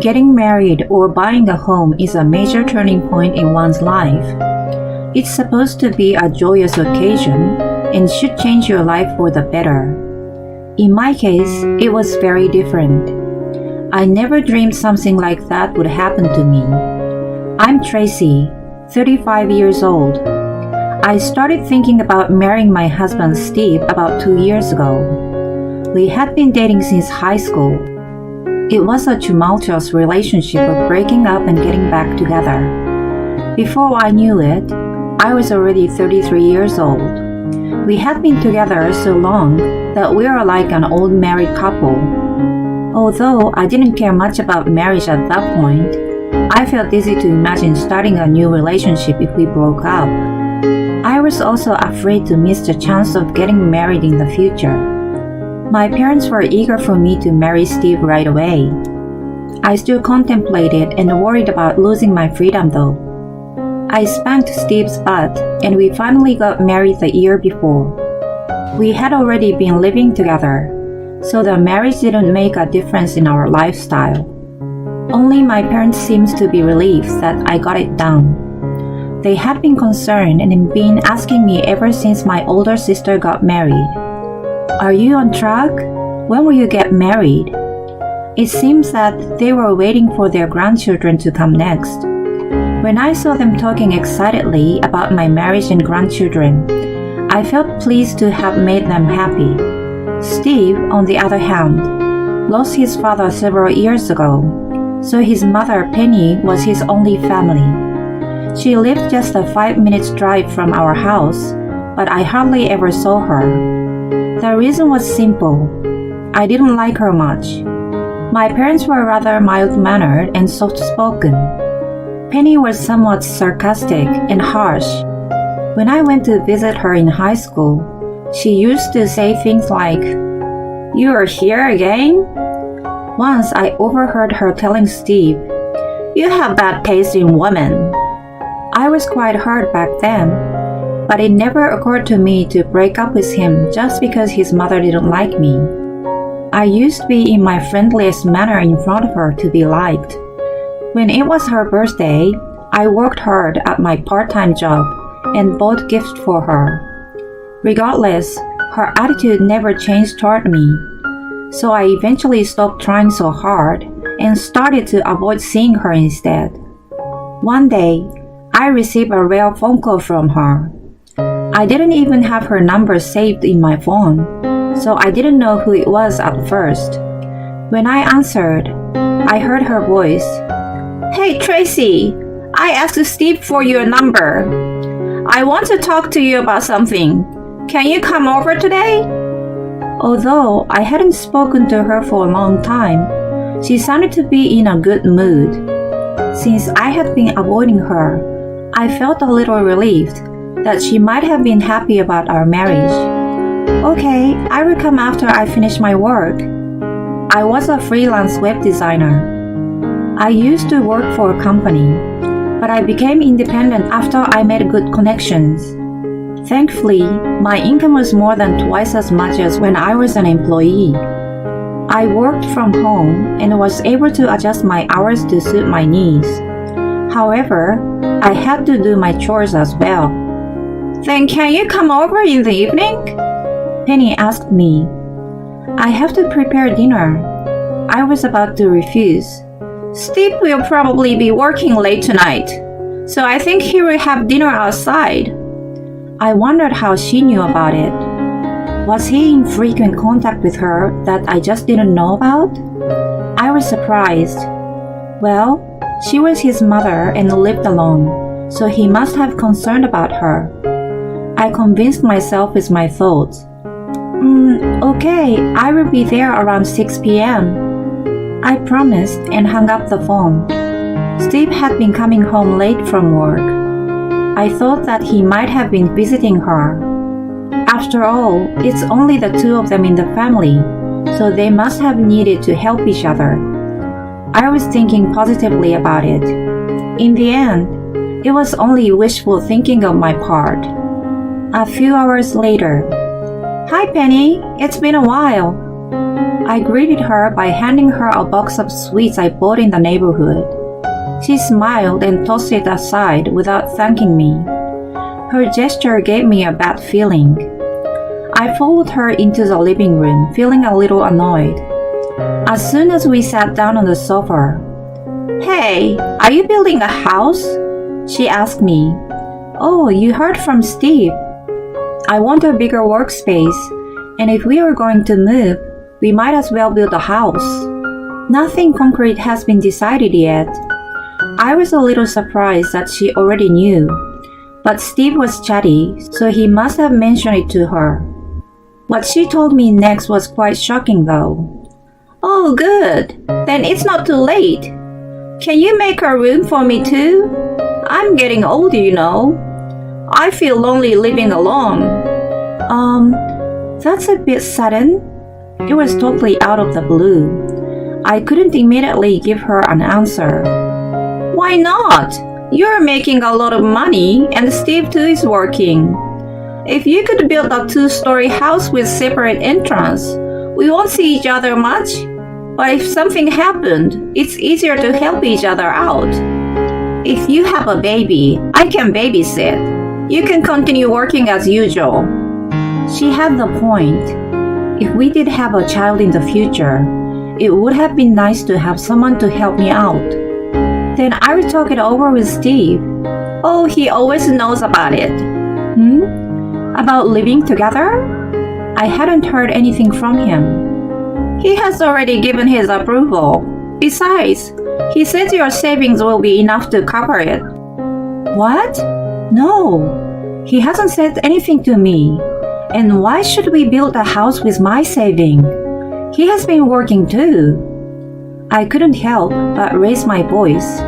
Getting married or buying a home is a major turning point in one's life. It's supposed to be a joyous occasion and should change your life for the better. In my case, it was very different. I never dreamed something like that would happen to me. I'm Tracy, 35 years old. I started thinking about marrying my husband Steve about 2 years ago. We had been dating since high school. It was a tumultuous relationship of breaking up and getting back together. Before I knew it, I was already 33 years old. We had been together so long that we were like an old married couple. Although I didn't care much about marriage at that point, I felt dizzy to imagine starting a new relationship if we broke up. I was also afraid to miss the chance of getting married in the future. My parents were eager for me to marry Steve right away. I still contemplated and worried about losing my freedom though. I spanked Steve's butt and we finally got married the year before. We had already been living together, so the marriage didn't make a difference in our lifestyle. Only my parents seemed to be relieved that I got it done. They had been concerned and been asking me ever since my older sister got married. Are you on track? When will you get married? It seems that they were waiting for their grandchildren to come next. When I saw them talking excitedly about my marriage and grandchildren, I felt pleased to have made them happy. Steve, on the other hand, lost his father several years ago, so his mother, Penny, was his only family. She lived just a 5 minutes drive from our house, but I hardly ever saw her. The reason was simple. I didn't like her much. My parents were rather mild-mannered and soft-spoken. Penny was somewhat sarcastic and harsh. When I went to visit her in high school, she used to say things like, "You are here again?" Once I overheard her telling Steve, "You have bad taste in women." I was quite hurt back then, but it never occurred to me to break up with him just because his mother didn't like me. I used to be in my friendliest manner in front of her to be liked. When it was her birthday, I worked hard at my part-time job and bought gifts for her. Regardless, her attitude never changed toward me, so I eventually stopped trying so hard and started to avoid seeing her instead. One day, I received a rare phone call from her. I didn't even have her number saved in my phone, so I didn't know who it was at first. When I answered, I heard her voice. "Hey Tracy, I asked Steve for your number. I want to talk to you about something. Can you come over today?" Although I hadn't spoken to her for a long time, she sounded to be in a good mood. Since I had been avoiding her, I felt a little relieved that she might have been happy about our marriage. "Okay, I will come after I finish my work." I was a freelance web designer. I used to work for a company, but I became independent after I made good connections. Thankfully, my income was more than twice as much as when I was an employee. I worked from home and was able to adjust my hours to suit my needs. However, I had to do my chores as well. "Then can you come over in the evening?" Penny asked me. "I have to prepare dinner." I was about to refuse. "Steve will probably be working late tonight, so I think he will have dinner outside." I wondered how she knew about it. Was he in frequent contact with her that I just didn't know about? I was surprised. Well, she was his mother and lived alone, so he must have concern about her. I convinced myself with my thoughts. Okay, I will be there around 6 p.m. I promised and hung up the phone. Steve had been coming home late from work. I thought that he might have been visiting her. After all, it's only the two of them in the family, so they must have needed to help each other. I was thinking positively about it. In the end, it was only wishful thinking on my part. A few hours later, "Hi Penny, it's been a while." I greeted her by handing her a box of sweets I bought in the neighborhood. She smiled and tossed it aside without thanking me. Her gesture gave me a bad feeling. I followed her into the living room, feeling a little annoyed. As soon as we sat down on the sofa, "Hey, are you building a house?" she asked me. "Oh, you heard from Steve. I want a bigger workspace, and if we are going to move, we might as well build a house. Nothing concrete has been decided yet." I was a little surprised that she already knew, but Steve was chatty, so he must have mentioned it to her. What she told me next was quite shocking though. "Oh, good. Then it's not too late. Can you make a room for me too? I'm getting old, you know. I feel lonely living alone." That's a bit sudden. It was totally out of the blue. I couldn't immediately give her an answer. "Why not? You're making a lot of money, and Steve too is working. If you could build a 2-story house with separate entrance, we won't see each other much. But if something happened, it's easier to help each other out. If you have a baby, I can babysit. You can continue working as usual." She had the point. If we did have a child in the future, it would have been nice to have someone to help me out. Then I would talk it over with Steve. "Oh, he always knows about it." About living together? I hadn't heard anything from him. "He has already given his approval. Besides, he says your savings will be enough to cover it." "What? No, he hasn't said anything to me. And why should we build a house with my saving? He has been working too." I couldn't help but raise my voice.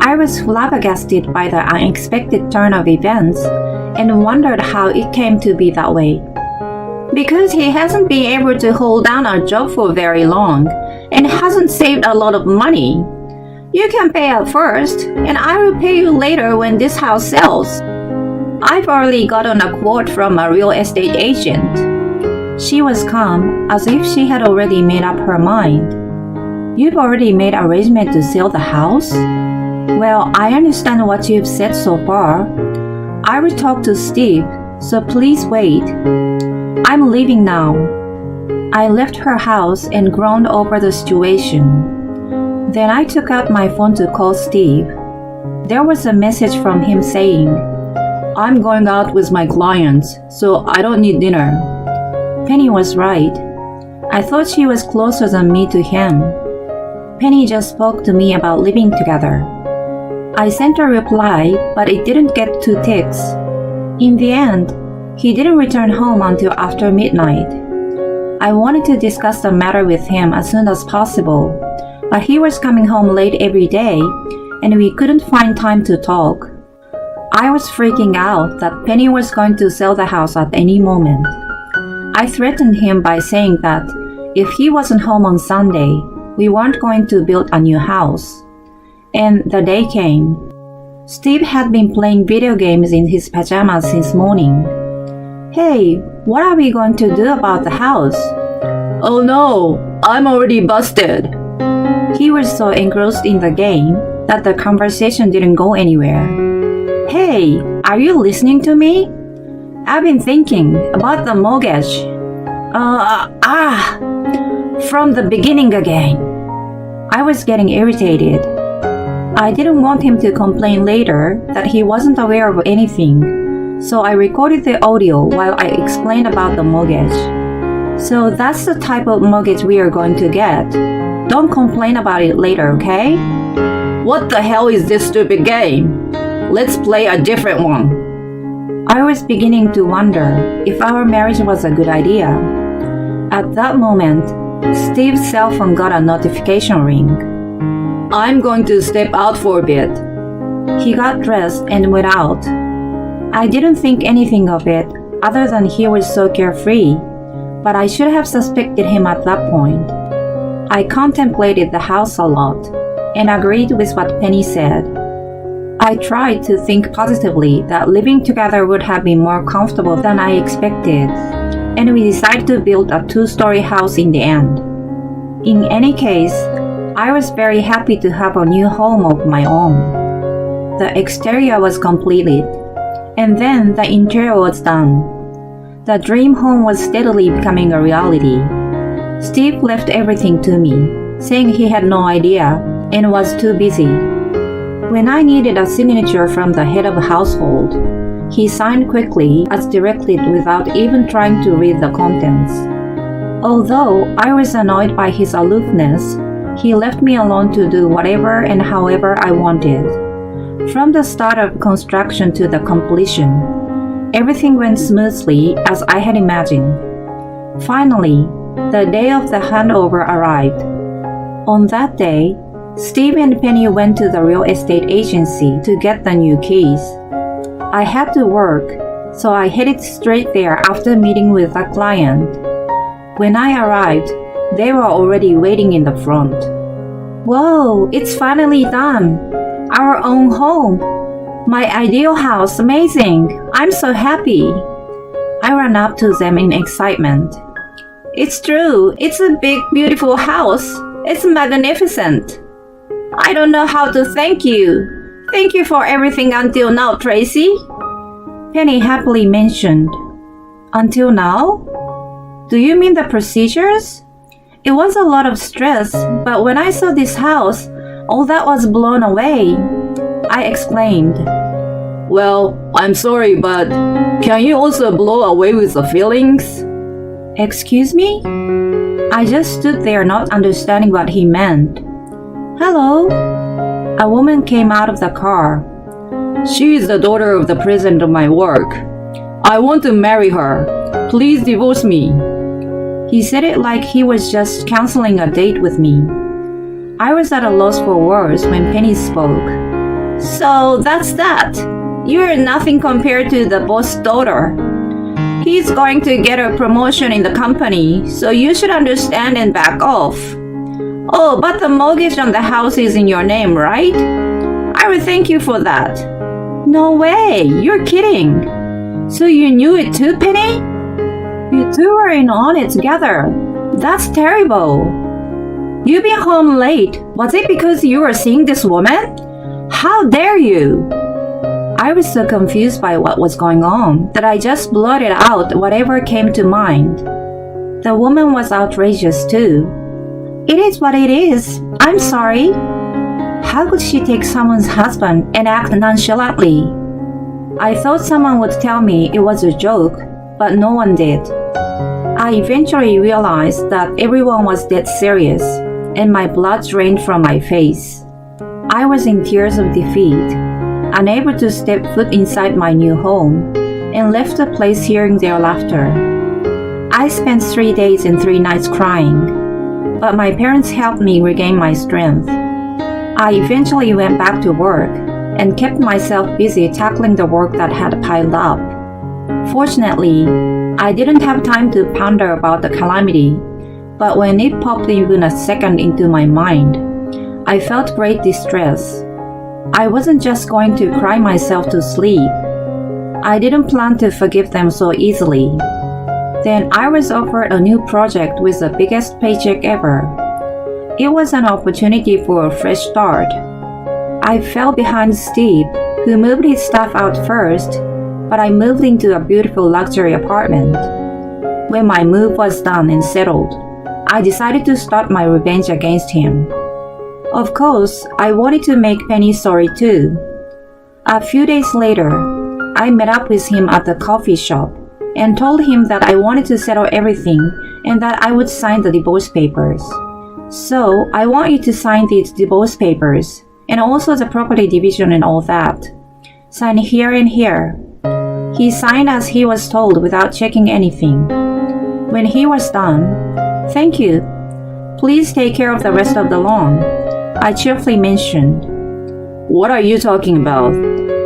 I was flabbergasted by the unexpected turn of events and wondered how it came to be that way. "Because he hasn't been able to hold down a job for very long and hasn't saved a lot of money. You can pay up first, and I will pay you later when this house sells. I've already gotten a quote from a real estate agent." She was calm, as if she had already made up her mind. "You've already made arrangement to sell the house? Well, I understand what you've said so far. I will talk to Steve, so please wait. I'm leaving now." I left her house and groaned over the situation. Then I took out my phone to call Steve. There was a message from him saying, "I'm going out with my clients, so I don't need dinner." Penny was right. I thought she was closer than me to him. Penny just spoke to me about living together. I sent a reply, but it didn't get 2 ticks. In the end, he didn't return home until after midnight. I wanted to discuss the matter with him as soon as possible, but he was coming home late every day, and we couldn't find time to talk. I was freaking out that Penny was going to sell the house at any moment. I threatened him by saying that if he wasn't home on Sunday, we weren't going to build a new house. And the day came. Steve had been playing video games in his pajamas since morning. "Hey, what are we going to do about the house?" "Oh no, I'm already busted." He was so engrossed in the game that the conversation didn't go anywhere. "Hey, are you listening to me? I've been thinking about the mortgage. From the beginning again." I was getting irritated. I didn't want him to complain later that he wasn't aware of anything, so I recorded the audio while I explained about the mortgage. "So that's the type of mortgage we are going to get. Don't complain about it later, okay?" "What the hell is this stupid game? Let's play a different one." I was beginning to wonder if our marriage was a good idea. At that moment, Steve's cell phone got a notification ring. "I'm going to step out for a bit." He got dressed and went out. I didn't think anything of it other than he was so carefree, but I should have suspected him at that point. I contemplated the house a lot and agreed with what Penny said. I tried to think positively that living together would have been more comfortable than I expected, and we decided to build a 2-story house in the end. In any case, I was very happy to have a new home of my own. The exterior was completed, and then the interior was done. The dream home was steadily becoming a reality. Steve left everything to me, saying he had no idea and was too busy. When I needed a signature from the head of the household, he signed quickly as directed without even trying to read the contents. Although I was annoyed by his aloofness, he left me alone to do whatever and however I wanted. From the start of construction to the completion, everything went smoothly as I had imagined. Finally, the day of the handover arrived. On that day, Steve and Penny went to the real estate agency to get the new keys. I had to work, so I headed straight there after meeting with the client. When I arrived, they were already waiting in the front. Whoa, it's finally done! Our own home! My ideal house, amazing! I'm so happy! I ran up to them in excitement. It's true, it's a big, beautiful house. It's magnificent. I don't know how to thank you. Thank you for everything until now, Tracy. Penny happily mentioned. Until now? Do you mean the procedures? It was a lot of stress, but when I saw this house, all that was blown away. I exclaimed. Well, I'm sorry, but can you also blow away with the feelings? Excuse me? I just stood there not understanding what he meant. Hello? A woman came out of the car. She is the daughter of the president of my work. I want to marry her. Please divorce me. He said it like he was just canceling a date with me. I was at a loss for words when Penny spoke. So that's that. You're nothing compared to the boss' daughter. He's going to get a promotion in the company, so you should understand and back off. Oh, but the mortgage on the house is in your name, right? I will thank you for that. No way, you're kidding. So you knew it too, Penny? You two were in on it together. That's terrible. You've been home late. Was it because you were seeing this woman? How dare you? I was so confused by what was going on that I just blurted out whatever came to mind. The woman was outrageous too. It is what it is. I'm sorry. How could she take someone's husband and act nonchalantly? I thought someone would tell me it was a joke, but no one did. I eventually realized that everyone was dead serious, and my blood drained from my face. I was in tears of defeat, unable to step foot inside my new home, and left the place hearing their laughter. I spent 3 days and 3 nights crying, but my parents helped me regain my strength. I eventually went back to work and kept myself busy tackling the work that had piled up. Fortunately, I didn't have time to ponder about the calamity, but when it popped even a second into my mind, I felt great distress. I wasn't just going to cry myself to sleep. I didn't plan to forgive them so easily. Then I was offered a new project with the biggest paycheck ever. It was an opportunity for a fresh start. I fell behind Steve, who moved his stuff out first, but I moved into a beautiful luxury apartment. When my move was done and settled, I decided to start my revenge against him. Of course, I wanted to make Penny sorry too. A few days later, I met up with him at the coffee shop and told him that I wanted to settle everything and that I would sign the divorce papers. So, I want you to sign these divorce papers and also the property division and all that. Sign here and here. He signed as he was told without checking anything. When he was done, thank you. Please take care of the rest of the lawn, I cheerfully mentioned. What are you talking about?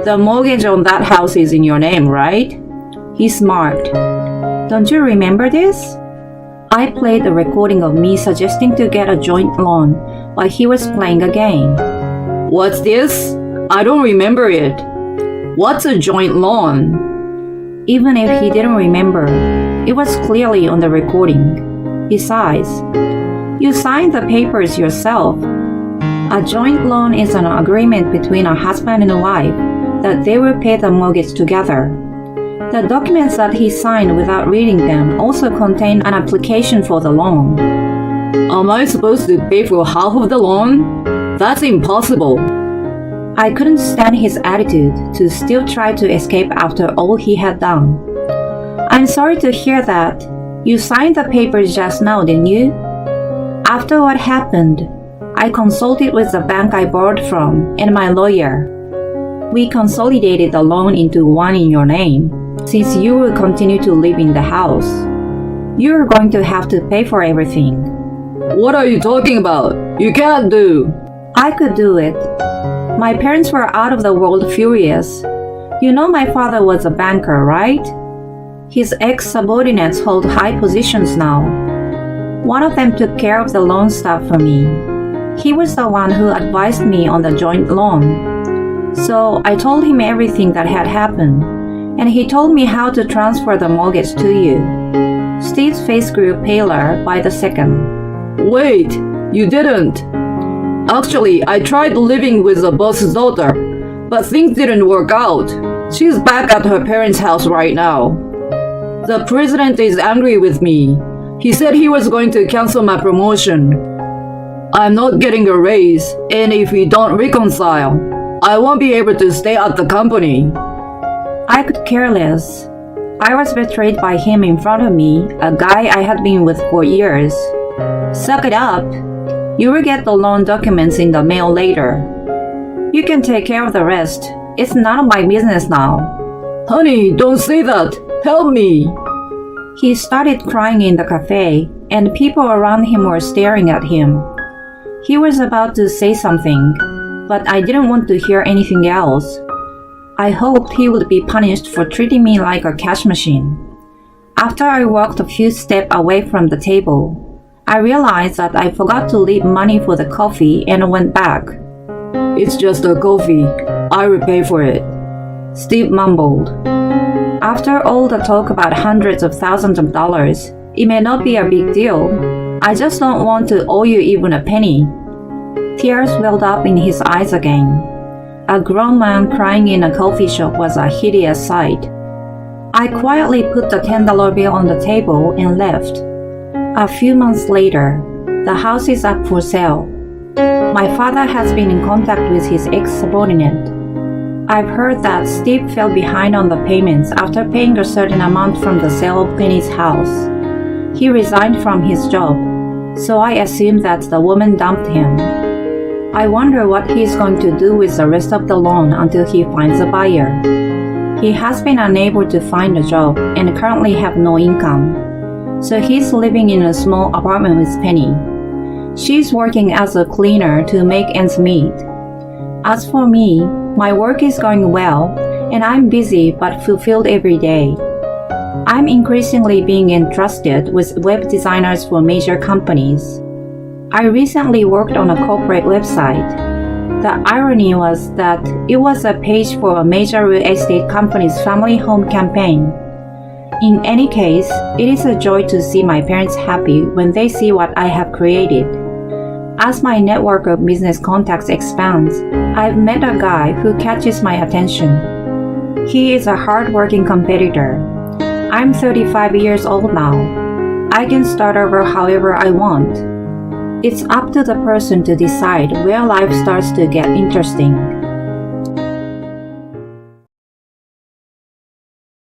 The mortgage on that house is in your name, right? He smirked. Don't you remember this? I played a recording of me suggesting to get a joint loan while he was playing a game. What's this? I don't remember it. What's a joint loan? Even if he didn't remember, it was clearly on the recording. Besides, You signed the papers yourself. A joint loan is an agreement between a husband and a wife that they will pay the mortgage together. The documents that he signed without reading them also contain an application for the loan. Am I supposed to pay for half of the loan? That's impossible. I couldn't stand his attitude to still try to escape after all he had done. I'm sorry to hear that. You signed the papers just now, didn't you? After what happened, I consulted with the bank I borrowed from and my lawyer. We consolidated the loan into one in your name, since you will continue to live in the house. You're going to have to pay for everything. What are you talking about? You can't do. I could do it. My parents were out of the world furious. You know my father was a banker, right? His ex-subordinates hold high positions now. One of them took care of the loan stuff for me. He was the one who advised me on the joint loan. So I told him everything that had happened, and he told me how to transfer the mortgage to you. Steve's face grew paler by the second. Wait, you didn't. Actually, I tried living with the boss's daughter, but things didn't work out. She's back at her parents' house right now. The president is angry with me. He said he was going to cancel my promotion. I'm not getting a raise, and if we don't reconcile, I won't be able to stay at the company. I could care less. I was betrayed by him in front of me, a guy I had been with for years. Suck it up. You will get the loan documents in the mail later. You can take care of the rest. It's none of my business now. Honey, don't say that. Help me. He started crying in the cafe, and people around him were staring at him. He was about to say something, but I didn't want to hear anything else. I hoped he would be punished for treating me like a cash machine. After I walked a few steps away from the table, I realized that I forgot to leave money for the coffee and went back. It's just a coffee. I will pay for it, Steve mumbled. After all the talk about hundreds of thousands of dollars, it may not be a big deal. I just don't want to owe you even a penny. Tears welled up in his eyes again. A grown man crying in a coffee shop was a hideous sight. I quietly put the $10 bill on the table and left. A few months later, the house is up for sale. My father has been in contact with his ex-subordinate. I've heard that Steve fell behind on the payments after paying a certain amount from the sale of Penny's house. He resigned from his job, so I assume that the woman dumped him. I wonder what he's going to do with the rest of the loan until he finds a buyer. He has been unable to find a job and currently have no income, so he's living in a small apartment with Penny. She's working as a cleaner to make ends meet. As for me, my work is going well, and I'm busy but fulfilled every day. I'm increasingly being entrusted with web designers for major companies. I recently worked on a corporate website. The irony was that it was a page for a major real estate company's family home campaign. In any case, it is a joy to see my parents happy when they see what I have created. As my network of business contacts expands, I've met a guy who catches my attention. He is a hard-working competitor. I'm 35 years old now. I can start over however I want. It's up to the person to decide where life starts to get interesting.